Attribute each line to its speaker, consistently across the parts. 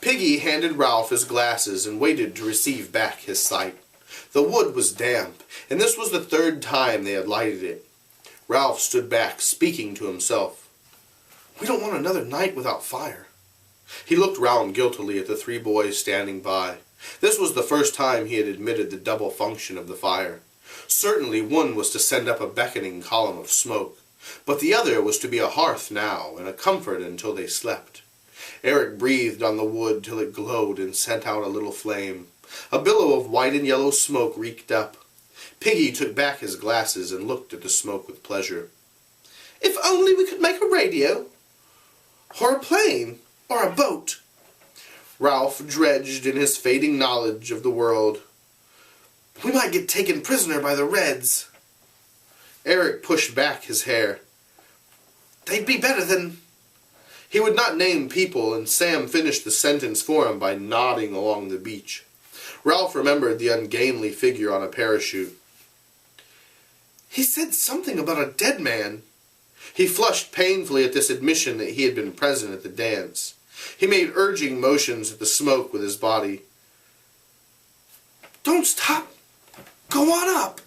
Speaker 1: Piggy handed Ralph his glasses and waited to receive back his sight. The wood was damp, and this was the third time they had lighted it. Ralph stood back, speaking to himself. "We don't want another night without fire." He looked round guiltily at the three boys standing by. This was the first time he had admitted the double function of the fire. Certainly one was to send up a beckoning column of smoke, but the other was to be a hearth now, and a comfort until they slept. Eric breathed on the wood till it glowed and sent out a little flame. A billow of white and yellow smoke reeked up. Piggy took back his glasses and looked at the smoke with pleasure. "If only we could make a radio, or a plane, or a boat." Ralph dredged in his fading knowledge of the world. "We might get taken prisoner by the Reds." Eric pushed back his hair. "They'd be better than—" He would not name people, and Sam finished the sentence for him by nodding along the beach. Ralph remembered the ungainly figure on a parachute. "He said something about a dead man." He flushed painfully at this admission that he had been present at the dance. He made urging motions at the smoke with his body. "Don't stop. Go on up."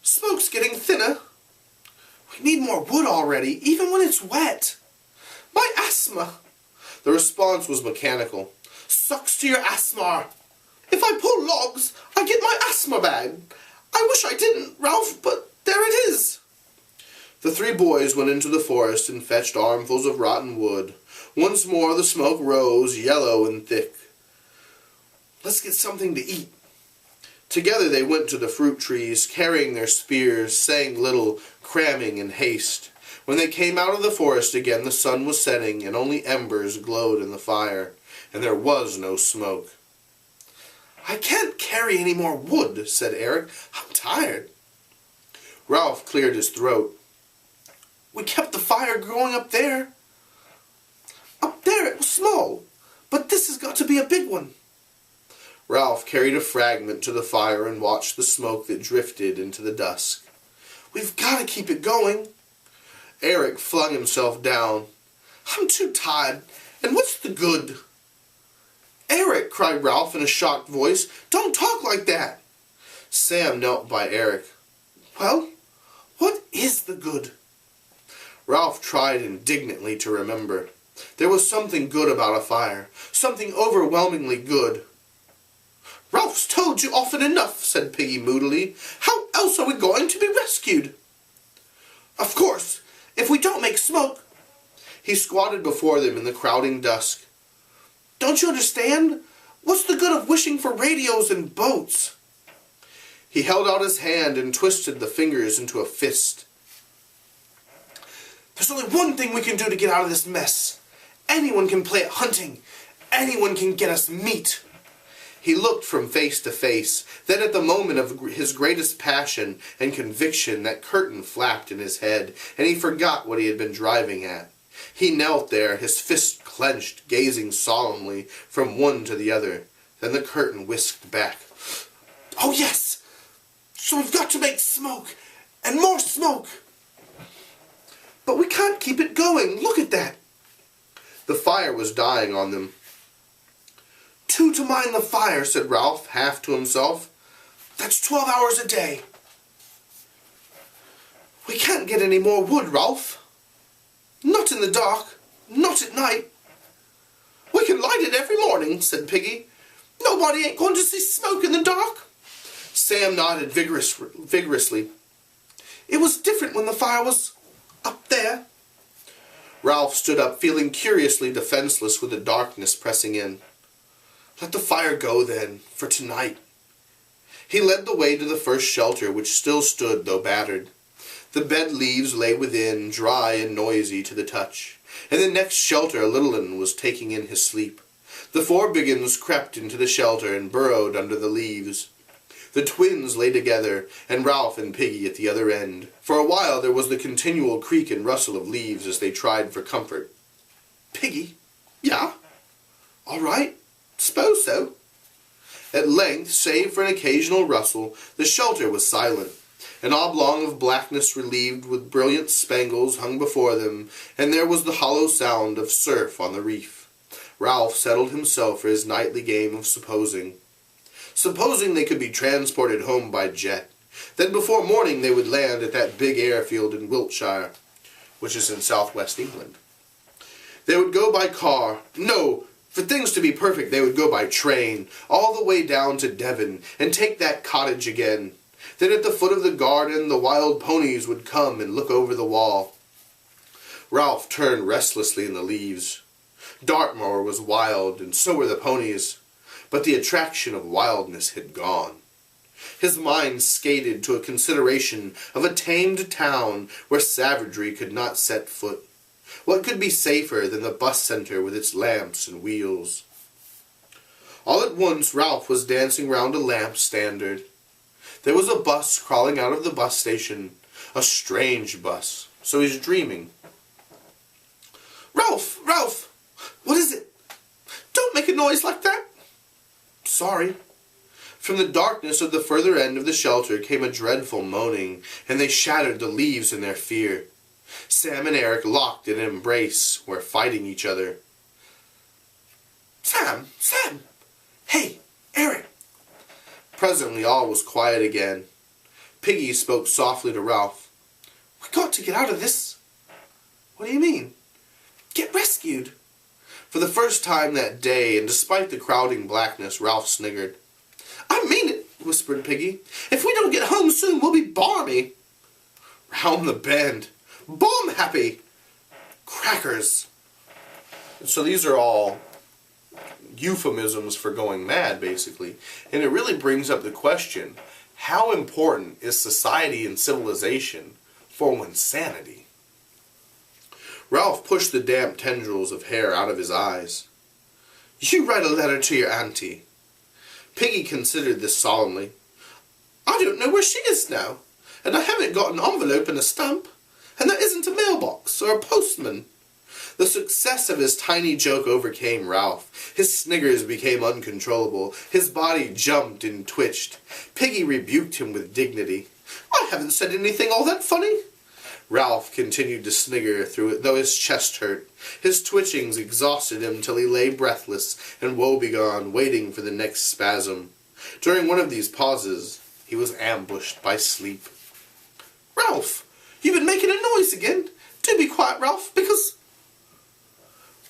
Speaker 1: "Smoke's getting thinner. We need more wood already, even when it's wet. My asthma." The response was mechanical. "Sucks to your asthma. If I pull logs, I get my asthma back. I wish I didn't, Ralph, but there it is." The three boys went into the forest and fetched armfuls of rotten wood. Once more the smoke rose, yellow and thick. "Let's get something to eat." Together they went to the fruit trees, carrying their spears, saying little, cramming in haste. When they came out of the forest again, the sun was setting, and only embers glowed in the fire, and there was no smoke. "I can't carry any more wood," said Eric. "I'm tired." Ralph cleared his throat. "We kept the fire going up there. Up there it was small, but this has got to be a big one." Ralph carried a fragment to the fire and watched the smoke that drifted into the dusk. "We've got to keep it going." Eric flung himself down. "I'm too tired, and what's the good?" "Eric," cried Ralph in a shocked voice, "don't talk like that." Sam knelt by Eric. "Well, what is the good?" Ralph tried indignantly to remember. There was something good about a fire, something overwhelmingly good. "Ralph's told you often enough," said Piggy moodily. "How else are we going to be rescued?" "Of course, if we don't make smoke." He squatted before them in the crowding dusk. "Don't you understand? What's the good of wishing for radios and boats?" He held out his hand and twisted the fingers into a fist. "There's only one thing we can do to get out of this mess. Anyone can play at hunting. Anyone can get us meat." He looked from face to face. Then at the moment of his greatest passion and conviction, that curtain flapped in his head, and he forgot what he had been driving at. He knelt there, his fists clenched, gazing solemnly from one to the other. Then the curtain whisked back. "Oh yes! So we've got to make smoke, and more smoke. But we can't keep it going. Look at that." The fire was dying on them. "Two to mind the fire," said Ralph, half to himself. "That's 12 hours a day." "We can't get any more wood, Ralph." "Not in the dark. Not at night." "We can light it every morning," said Piggy. "Nobody ain't going to see smoke in the dark." Sam nodded vigorously. "It was different when the fire was up there." Ralph stood up, feeling curiously defenseless with the darkness pressing in. "Let the fire go, then, for tonight." He led the way to the first shelter, which still stood, though battered. The bed leaves lay within, dry and noisy to the touch. In the next shelter a little un was taking in his sleep. The four big uns crept into the shelter and burrowed under the leaves. The twins lay together, and Ralph and Piggy at the other end. For a while there was the continual creak and rustle of leaves as they tried for comfort. "Piggy?" "Yeah?" "All right. Suppose so." At length, save for an occasional rustle, the shelter was silent. An oblong of blackness relieved with brilliant spangles hung before them, and there was the hollow sound of surf on the reef. Ralph settled himself for his nightly game of supposing. Supposing they could be transported home by jet, then before morning they would land at that big airfield in Wiltshire, which is in southwest England. They would go by car. No, for things to be perfect, they would go by train, all the way down to Devon, and take that cottage again. Then at the foot of the garden, the wild ponies would come and look over the wall. Ralph turned restlessly in the leaves. Dartmoor was wild, and so were the ponies, but the attraction of wildness had gone. His mind skated to a consideration of a tamed town where savagery could not set foot. What could be safer than the bus centre with its lamps and wheels? All at once Ralph was dancing round a lamp standard. There was a bus crawling out of the bus station, a strange bus, so he's dreaming. Ralph! Ralph! What is it? Don't make a noise like that! Sorry. From the darkness of the further end of the shelter came a dreadful moaning, and they shattered the leaves in their fear. Sam and Eric locked in an embrace, were fighting each other. Sam! Sam! Hey, Eric! Presently all was quiet again. Piggy spoke softly to Ralph. We got to get out of this. What do you mean? Get rescued. For the first time that day, and despite the crowding blackness, Ralph sniggered. I mean it, whispered Piggy. If we don't get home soon, we'll be balmy. Round the bend. Bomb happy. Crackers. So these are all euphemisms for going mad, basically. And it really brings up the question, how important is society and civilization for one's sanity? Ralph pushed the damp tendrils of hair out of his eyes. You write a letter to your auntie. Piggy considered this solemnly. I don't know where she is now, and I haven't got an envelope and a stamp, and there isn't a mailbox or a postman. The success of his tiny joke overcame Ralph. His sniggers became uncontrollable. His body jumped and twitched. Piggy rebuked him with dignity. I haven't said anything all that funny. Ralph continued to snigger through it, though his chest hurt. His twitchings exhausted him till he lay breathless and woebegone, waiting for the next spasm. During one of these pauses, he was ambushed by sleep. Ralph, you've been making a noise again. Do be quiet, Ralph, because...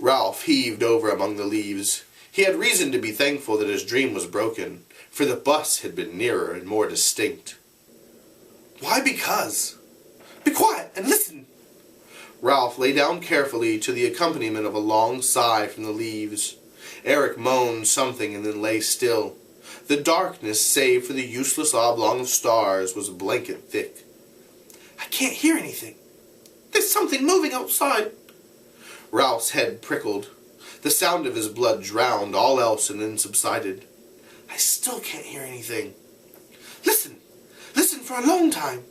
Speaker 1: Ralph heaved over among the leaves. He had reason to be thankful that his dream was broken, for the bus had been nearer and more distinct. Why because? Be quiet and listen. Ralph lay down carefully to the accompaniment of a long sigh from the leaves. Eric moaned something and then lay still. The darkness, save for the useless oblong of stars, was blanket thick. I can't hear anything. There's something moving outside. Ralph's head prickled. The sound of his blood drowned all else and then subsided. I still can't hear anything. Listen. Listen for a long time.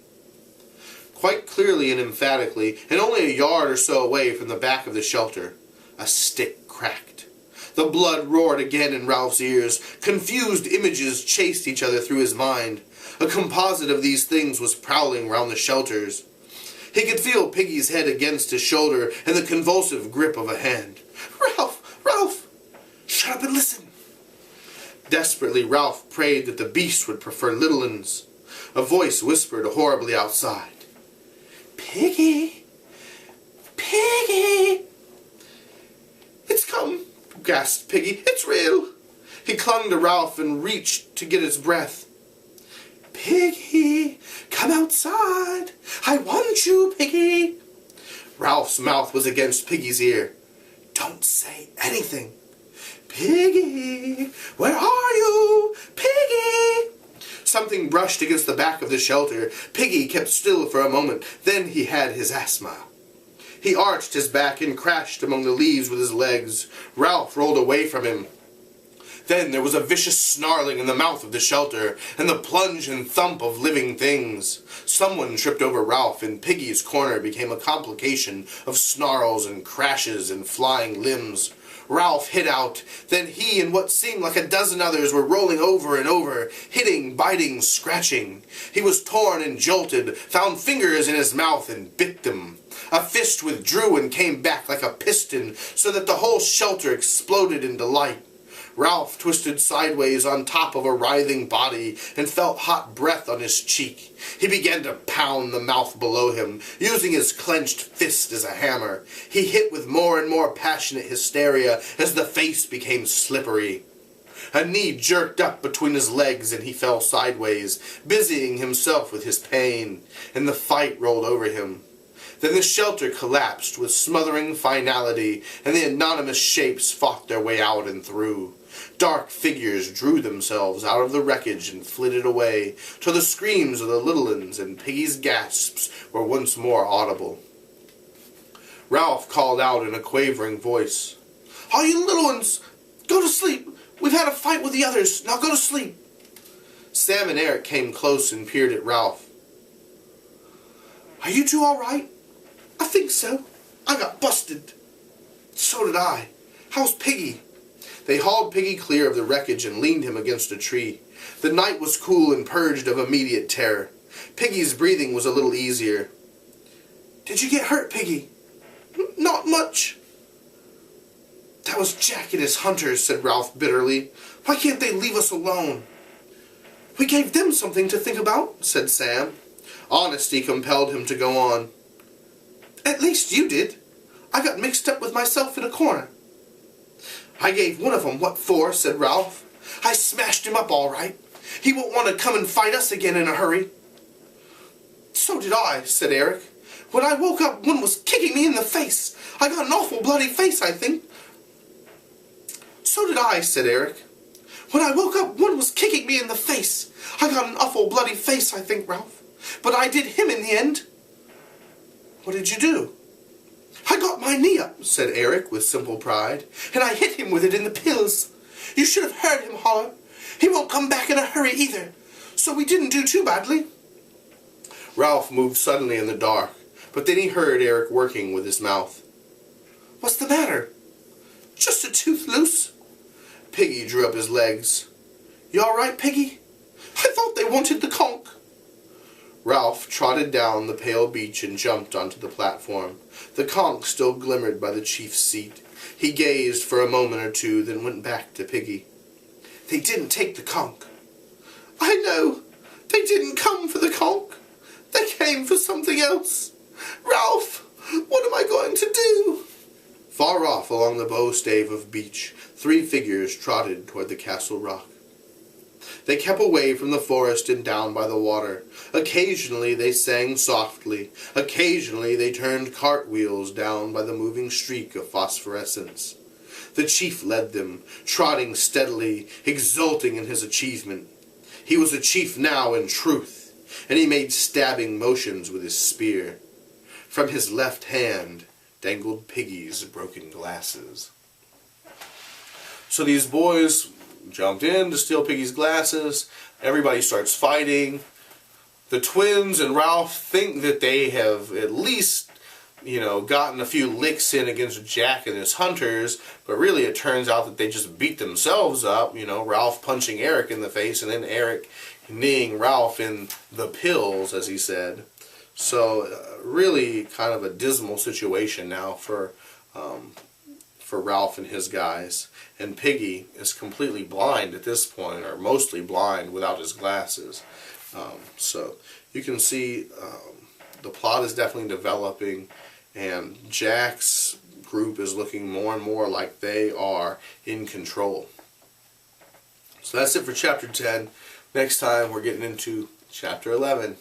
Speaker 1: Quite clearly and emphatically, and only a yard or so away from the back of the shelter, a stick cracked. The blood roared again in Ralph's ears. Confused images chased each other through his mind. A composite of these things was prowling round the shelters. He could feel Piggy's head against his shoulder and the convulsive grip of a hand. Ralph! Ralph! Shut up and listen! Desperately, Ralph prayed that the beast would prefer little uns. A voice whispered horribly outside. Piggy! Piggy! It's come, gasped Piggy. It's real! He clung to Ralph and reached to get his breath. Piggy! Come outside! I want you, Piggy! Ralph's mouth was against Piggy's ear. Don't say anything. Piggy! Where are you? Piggy! Something brushed against the back of the shelter. Piggy kept still for a moment. Then he had his asthma. He arched his back and crashed among the leaves with his legs. Ralph rolled away from him. Then there was a vicious snarling in the mouth of the shelter, and the plunge and thump of living things. Someone tripped over Ralph, and Piggy's corner became a complication of snarls and crashes and flying limbs. Ralph hit out. Then he and what seemed like a dozen others were rolling over and over, hitting, biting, scratching. He was torn and jolted, found fingers in his mouth and bit them. A fist withdrew and came back like a piston, so that the whole shelter exploded into light. Ralph twisted sideways on top of a writhing body and felt hot breath on his cheek. He began to pound the mouth below him, using his clenched fist as a hammer. He hit with more and more passionate hysteria as the face became slippery. A knee jerked up between his legs and he fell sideways, busying himself with his pain, and the fight rolled over him. Then the shelter collapsed with smothering finality, and the anonymous shapes fought their way out and through. Dark figures drew themselves out of the wreckage and flitted away, till the screams of the little ones and Piggy's gasps were once more audible. Ralph called out in a quavering voice, "All you little ones, go to sleep. We've had a fight with the others. Now go to sleep." Sam and Eric came close and peered at Ralph. "Are you two all right?" "I think so. I got busted." "So did I. How's Piggy?" They hauled Piggy clear of the wreckage and leaned him against a tree. The night was cool and purged of immediate terror. Piggy's breathing was a little easier. "Did you get hurt, Piggy?" "Not much." "That was Jack and his hunters," said Ralph bitterly. "Why can't they leave us alone?" "We gave them something to think about," said Sam. Honesty compelled him to go on. "At least you did. I got mixed up with myself in a corner." "I gave one of them what for," said Ralph. "I smashed him up all right. He won't want to come and fight us again in a hurry." "So did I," said Eric. "When I woke up, one was kicking me in the face. I got an awful bloody face, I think." "So did I," said Eric. "When I woke up, one was kicking me in the face. I got an awful bloody face, I think, Ralph. But I did him in the end." "What did you do?" "I got my knee up," said Eric with simple pride, "and I hit him with it in the pills. You should have heard him holler. He won't come back in a hurry either, so we didn't do too badly." Ralph moved suddenly in the dark, but then he heard Eric working with his mouth. "What's the matter?" "Just a tooth loose." Piggy drew up his legs. "You all right, Piggy?" "I thought they wanted the conch." Ralph trotted down the pale beach and jumped onto the platform. The conch still glimmered by the chief's seat. He gazed for a moment or two, then went back to Piggy. "They didn't take the conch." "I know. They didn't come for the conch. They came for something else. Ralph, what am I going to do?" Far off along the bow stave of beach, 3 figures trotted toward the castle rock. They kept away from the forest and down by the water. Occasionally they sang softly. Occasionally they turned cartwheels down by the moving streak of phosphorescence. The chief led them, trotting steadily, exulting in his achievement. He was a chief now in truth, and he made stabbing motions with his spear. From his left hand dangled Piggy's broken glasses. So these boys jumped in to steal Piggy's glasses. Everybody starts fighting. The twins and Ralph think that they have at least, gotten a few licks in against Jack and his hunters, but really it turns out that they just beat themselves up, Ralph punching Eric in the face and then Eric kneeing Ralph in the pills, as he said. So really kind of a dismal situation now for Ralph and his guys. And Piggy is completely blind at this point, or mostly blind without his glasses. So you can see the plot is definitely developing, and Jack's group is looking more and more like they are in control. So that's it for Chapter 10. Next time we're getting into Chapter 11.